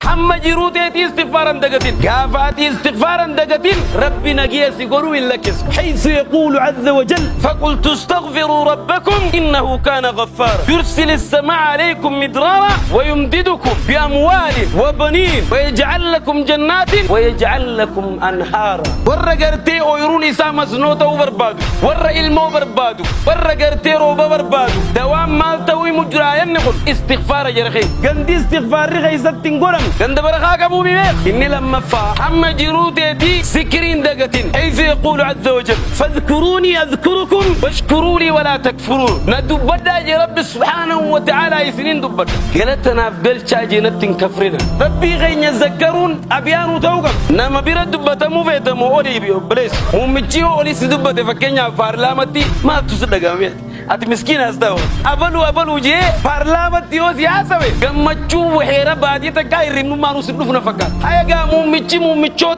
حما جروتي استغفارا دقتين قافاتي استغفارا دقتين ربي نقيس يقولوا لكس حيث يقول عز وجل فقلت استغفروا ربكم إنه كان غفارا يرسل السماء عليكم مدرارا ويمددكم بأموال وبنين ويجعل لكم جنات ويجعل لكم أنهارا ورّا قرتي ويرون إسا مسنوطة وبربادو ورّا إلمو بربادو ورّا قرتي روبا بربادو دوام مالتوي مجرايا نقول استغفار جرخي قندي استغفار رخي ستين قرم قند برخاك أبو بيبير إني لما فا حما جروتي دي سكرين دقتين حيث يقول عز وجل فاذكروني أذكركم واشكروا لي ولا تكفرون ندبدا يا رب سبحانه وتعالى يسنين دبدا قلتنا في بلشا جنتين كفرنا ربي غين يذكرون أبيانو توقف نما بيرد دبتا مو فيتا مو أولي بيو بليس ومجيو أولي سدبتا فكينيا فارلامتي ما تصدق أميات أتي مسكين أستوى أبلو جي فارلامتي وسياسة قمتشو وحيرا بادي تكاي رمو مانو سنوفنا فكات هيا قامو مجي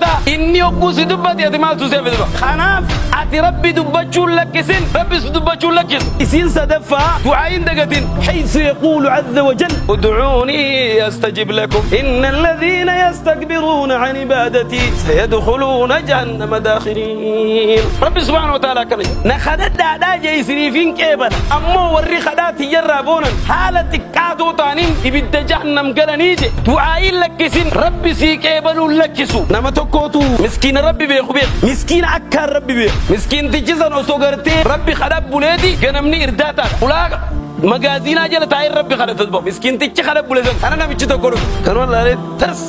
دا إني أقو سدبتا يتي ما تصدق خناف أتي ربي دبتشو لكسين ربي سدبتشو لكس إسين صدفا دعاين دقتين حيث يقول عز وجل ادعوني أستجب لكم إن الذين يستكبرون عن عبادتي سيدخلون جهنم داخرين ربي سبحانه وتعالى كان نخدت دا جاي سريفين كيبل أمو وري خدات يرابونا حالة كادو تانين إبدا جهنم قلنيجي دعاين لكسين ربي سي كيبلو لكسو نما تكوتو مسكين ربي بيخو بيخ مسكين أكار ربي بيخ مسكين تجزن أسوغرتي ربي خداب بوليدي قنمني إرداتا ولاغ مغازينا جل تاير ربي خداب تدبو مسكين تجي خداب بوليدي أنا نبي تقولو كانوا الله ترس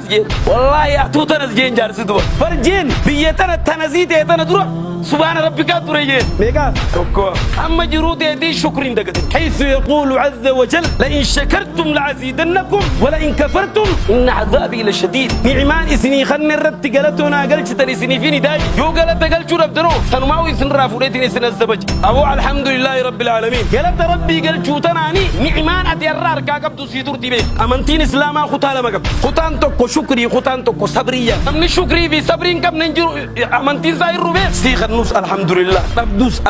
جين والله يا تو تنس جين جالس دوا فرجين بيتنا تنزيت يتنا درا سبحان ربك تريجين ميكا كوكو أما جرود يدي شكرين دقت حيث يقول عز وجل لئن شكرتم لعزيدنكم ولئن كفرتم إن عذابي لشديد نعمان إسني خن الرت قالتنا قالت تري سني فيني داي يو قالت قالت شرب درو كانوا معه يسن رافولتني سن الزبج أبو الحمد لله رب العالمين قالت ربي قالت شو تناني نعمان أتيرار كاكب تسيطر تبي أمنتين إسلاما خطالة مكب خطان تكو شكري خطان تكو صبرية أمني شكري في صبرين كم ننجر أمنتين زاير روبي سيخ النص الحمد لله نبدوس